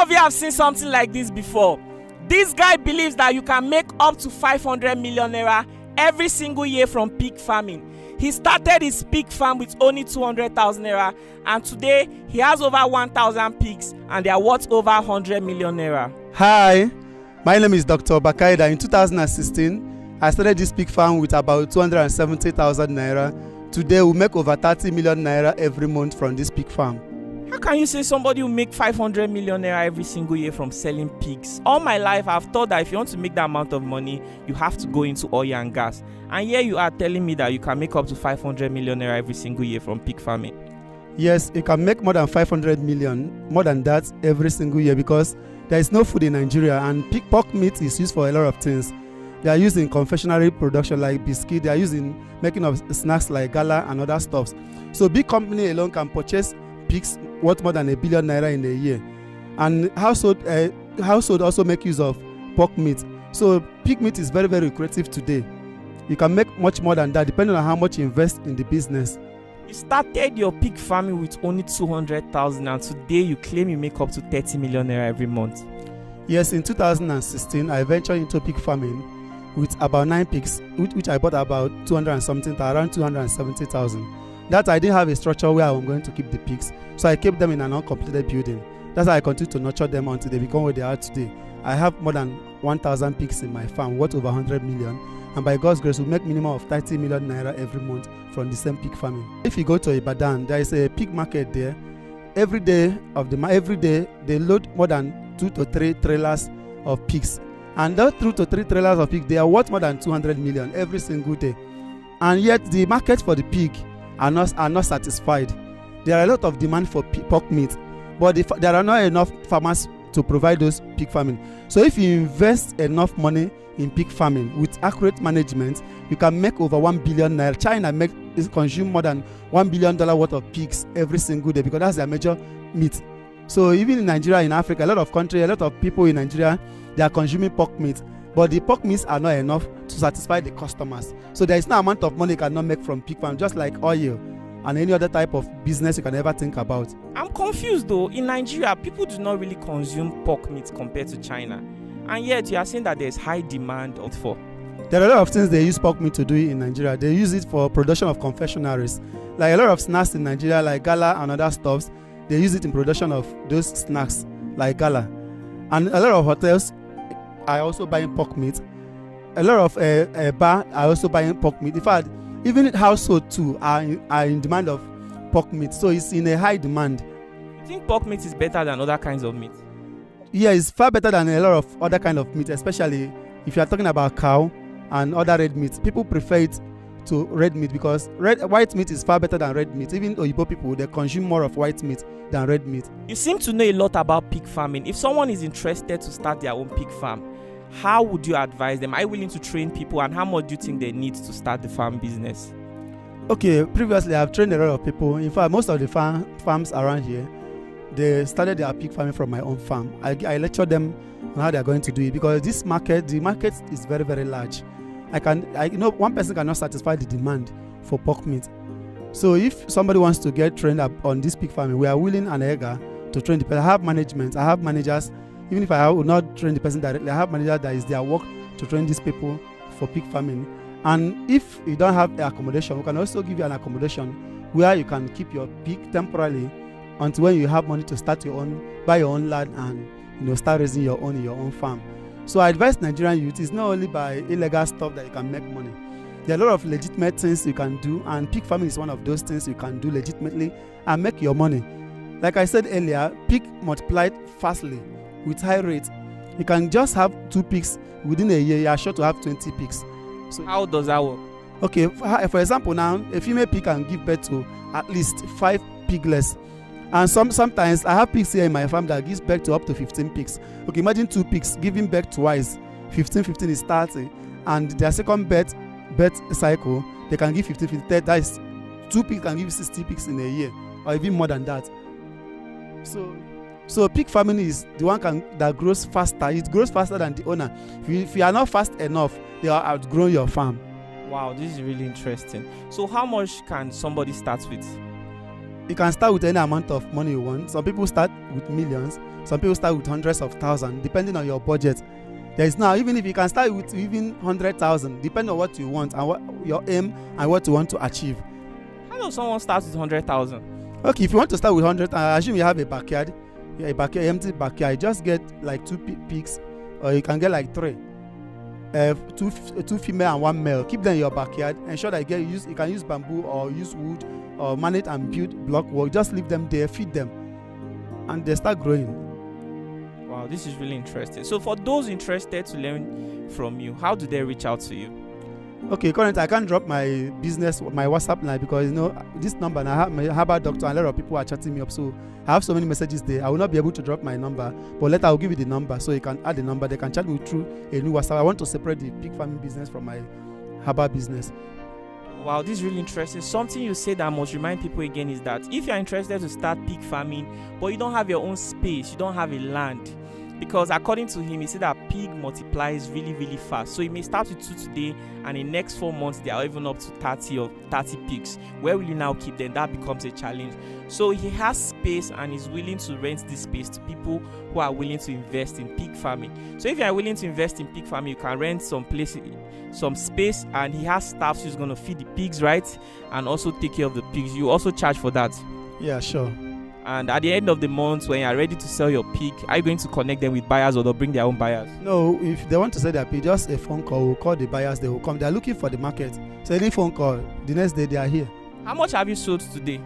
of you have seen something like this before? This guy believes that you can make up to 500 million naira every single year from pig farming. He started his pig farm with only 200,000 naira, and today he has over 1,000 pigs and they are worth over 100 million naira. Hi, my name is Dr. Bakaida. In 2016, I started this pig farm with about 270,000 naira. Today we make over 30 million naira every month from this pig farm. How can you say somebody will make 500 million naira every single year from selling pigs? All my life I've thought that if you want to make that amount of money, you have to go into oil and gas. And here you are telling me that you can make up to 500 million naira every single year from pig farming. Yes, you can make more than 500 million, more than that every single year, because there is no food in Nigeria and pig pork meat is used for a lot of things. They are used in confectionery production like biscuit, they are used in making of snacks like gala and other stuffs. So big company alone can purchase pigs worth more than $1 billion naira in a year. And household also make use of pork meat. So pig meat is very, very lucrative today. You can make much more than that depending on how much you invest in the business. You started your pig farming with only 200,000 and today you claim you make up to 30 million naira every month. Yes, in 2016 I ventured into pig farming with about 9 pigs, which I bought about 200 and something, around 270,000. That I didn't have a structure where I'm going to keep the pigs, so I kept them in an uncompleted building. That's how I continue to nurture them until they become what they are today. I have more than 1,000 pigs in my farm, worth over 100 million, and by God's grace, we make minimum of 30 million naira every month from the same pig farming. If you go to Ibadan, there is a pig market there. Every day they load more than 2 to 3 trailers of pigs, and those 2 to 3 trailers of pigs, they are worth more than 200 million every single day. And yet the market for the pig are not satisfied. There are a lot of demand for pork meat, but there are not enough farmers to provide those pig farming. So if you invest enough money in pig farming with accurate management, you can make over 1 billion naira. China consume more than $1 billion worth of pigs every single day because that's their major meat. So even in Nigeria, in Africa, a lot of people in Nigeria, they are consuming pork meat, but the pork meats are not enough to satisfy the customers. So there is no amount of money you cannot make from pig farm, just like oil and any other type of business you can ever think about. I'm confused though. In Nigeria, people do not really consume pork meat compared to China, and yet you are saying that there's high demand for. There are a lot of things they use pork meat to do in Nigeria. They use it for production of confectionaries, like a lot of snacks in Nigeria, like gala and other stuffs. They use it in production of those snacks like gala, and a lot of hotels are also buying pork meat. A lot of bar are also buying pork meat. In fact, even household too are in demand of pork meat. So it's in a high demand. You think pork meat is better than other kinds of meat? Yeah, it's far better than a lot of other kind of meat, especially if you are talking about cow and other red meat. People prefer it to red meat because white meat is far better than red meat. Even Oyibo people, they consume more of white meat than red meat. You seem to know a lot about pig farming. If someone is interested to start their own pig farm, how would you advise them? Are you willing to train people, and how much do you think they need to start the farm business? Okay, previously I've trained a lot of people. In fact, most of the farms around here, they started their pig farming from my own farm. I lecture them on how they are going to do it because the market is very, very large. One person cannot satisfy the demand for pork meat. So if somebody wants to get trained up on this pig farming, we are willing and eager to train the person. I have managers. Even if I will not train the person directly, I have managers that is their work to train these people for pig farming. And if you don't have the accommodation, we can also give you an accommodation where you can keep your pig temporarily until when you have money to buy your own land and start raising your own in your own farm. So I advise Nigerian youth, it's not only by illegal stuff that you can make money. There are a lot of legitimate things you can do, and pig farming is one of those things you can do legitimately and make your money. Like I said earlier, pig multiplied fastly with high rates. You can just have 2 pigs within a year. You are sure to have 20 pigs. So how does that work? Okay, for example, now a female pig can give birth to at least 5 piglets, and sometimes I have pigs here in my farm that gives birth to up to 15 pigs. Okay, imagine 2 pigs giving birth twice. 15 is 30, and their second birth cycle they can give 15. That is 2 pigs can give 60 pigs in a year, or even more than that. So pig farming is the one that grows faster. It grows faster than the owner. If you are not fast enough, they are outgrowing your farm. Wow, this is really interesting. So how much can somebody start with? You can start with any amount of money you want. Some people start with millions. Some people start with hundreds of thousands, depending on your budget. There is now, even if you can start with even 100,000, depending on what you want and what your aim and what you want to achieve. How does someone start with 100,000? Okay, if you want to start with 100, I assume you have a backyard, empty backyard. Just get like 2 pigs, or you can get like 3. Two female and 1 male. Keep them in your backyard. Ensure that you can use bamboo or use wood or manage and build block work. Just leave them there, feed them, and they start growing. Wow, this is really interesting. So for those interested to learn from you, how do they reach out to you? Okay, currently I can't drop my business, my WhatsApp line, because this number, and I have my herbal doctor, and a lot of people are chatting me up, so I have so many messages there. I will not be able to drop my number, but later I'll give you the number so you can add the number. They can chat me through a new WhatsApp. I want to separate the pig farming business from my herbal business. Wow, this is really interesting. Something you said that I must remind people again is that if you're interested to start pig farming, but you don't have your own space, you don't have a land, because according to him, he said that pig multiplies really, really fast. So you may start with 2 today, and in the next 4 months, they are even up to 30 pigs. Where will you now keep them? That becomes a challenge. So he has space and is willing to rent this space to people who are willing to invest in pig farming. So if you are willing to invest in pig farming, you can rent some space, and he has staff who's going to feed the pigs, right? And also take care of the pigs. You also charge for that. Yeah, sure. And at the end of the month, when you are ready to sell your pig, are you going to connect them with buyers, or they'll bring their own buyers? No, if they want to sell their pig, just a phone call. We'll call the buyers. They will come. They are looking for the market. So any phone call, the next day they are here. How much have you sold today?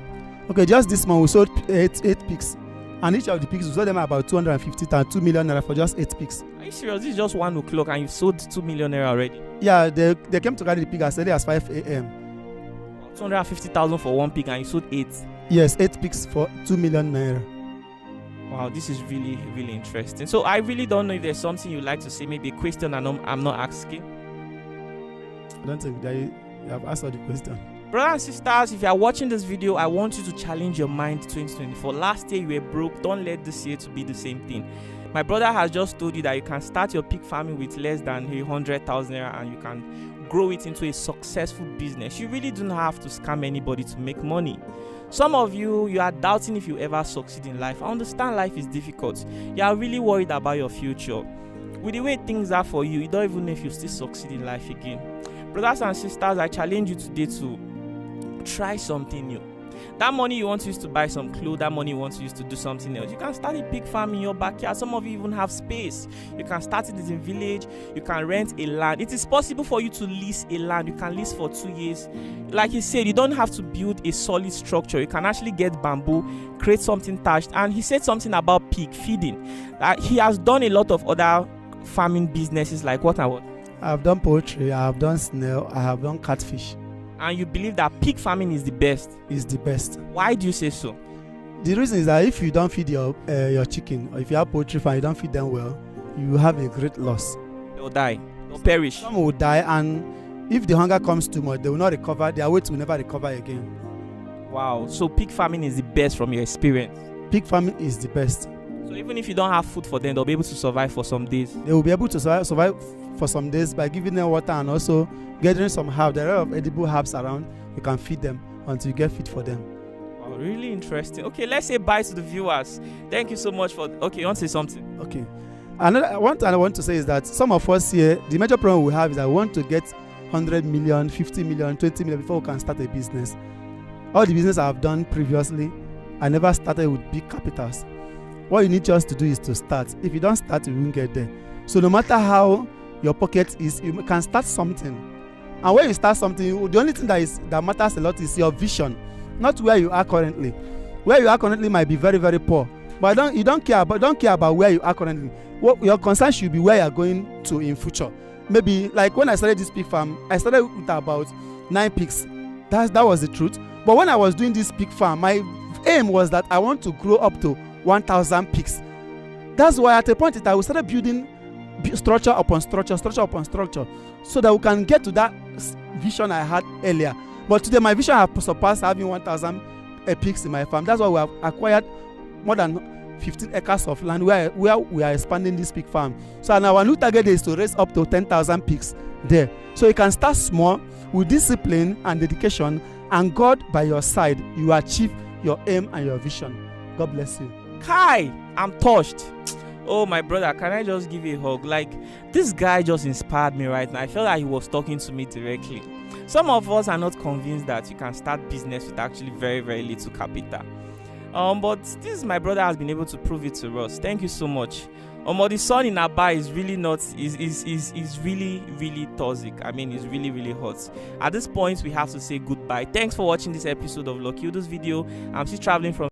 Okay, just this month we sold 8 pigs. And each of the pigs, we sold them about 250,000, 2 million naira for just 8 pigs. Are you serious? This is just 1 o'clock and you've sold 2 million naira already? Yeah, they came to carry the pig as early as 5 a.m. 250,000 for 1 pig and you sold 8? Yes, 8 pigs for 2 million naira. Wow, this is really, really interesting. So I really don't know if there's something you'd like to say, maybe a question I'm not asking. I don't think that you have answered the question. Brothers and sisters, if you are watching this video, I want you to challenge your mind 2024. Last year you were broke. Don't let this year to be the same thing. My brother has just told you that you can start your pig farming with less than 100,000 naira and you can grow it into a successful business. You really don't have to scam anybody to make money. Some of you are doubting if you ever succeed in life. I understand life is difficult. You are really worried about your future. With the way things are for you, you don't even know if you still succeed in life again. Brothers and sisters, I challenge you today to try something new. That money you want to use to buy some clothes, that money you want to use to do something else, you can start a pig farm in your backyard. Some of you even have space. You can start it in village. You can rent a land. It is possible for you to lease a land. You can lease for 2 years. Like he said, you don't have to build a solid structure. You can actually get bamboo, create something thatched. And he said something about pig feeding. He has done a lot of other farming businesses, like what and what? I have done poultry, I have done snail, I have done catfish. And you believe that pig farming is the best? Is the best. Why do you say so? The reason is that if you don't feed your chicken, or if you have poultry farm, you don't feed them well, you have a great loss. They'll die. They'll perish. Some will die, and if the hunger comes too much, they will not recover. Their weight will never recover again. Wow. So pig farming is the best from your experience? Pig farming is the best. So even if you don't have food for them, they'll be able to survive for some days? They will be able to survive for some days by giving them water and also gathering some herbs. There are a lot of edible herbs around. You can feed them until you get feed for them. Wow, really interesting. Okay, let's say bye to the viewers. Thank you so much for... Okay, you want to say something? Okay. Another one thing I want to say is that some of us here, the major problem we have is that we want to get 100 million, 50 million, 20 million before we can start a business. All the business I've done previously, I never started with big capitals. What you need just to do is to start. If you don't start, you won't get there. So no matter how your pocket is, you can start something. And when you start something, the only thing that matters a lot is your vision, not where you are currently. Where you are currently might be very, very poor, but you don't care about where you are currently. What your concern should be where you are going to in future. Maybe like when I started this pig farm, I started with about 9 pigs. That was the truth. But when I was doing this pig farm, my aim was that I want to grow up to 1,000 pigs. That's why at a point in time we started building structure upon structure, so that we can get to that vision I had earlier. But today my vision has surpassed having 1,000 pigs in my farm. That's why we have acquired more than 15 acres of land where we are expanding this pig farm. So now our new target is to raise up to 10,000 pigs there. So you can start small with discipline and dedication, and God by your side, you achieve your aim and your vision. God bless you. Kai, I'm touched. Oh, my brother, can I just give you a hug? Like, this guy just inspired me right now. I felt like he was talking to me directly. Some of us are not convinced that you can start business with actually very, very little capital. But this, my brother, has been able to prove it to us. Thank you so much. The sun in Aba is really not, is really, really toxic. I mean, it's really, really hot. At this point, we have to say goodbye. Thanks for watching this episode of Lokiudo's video. I'm still traveling from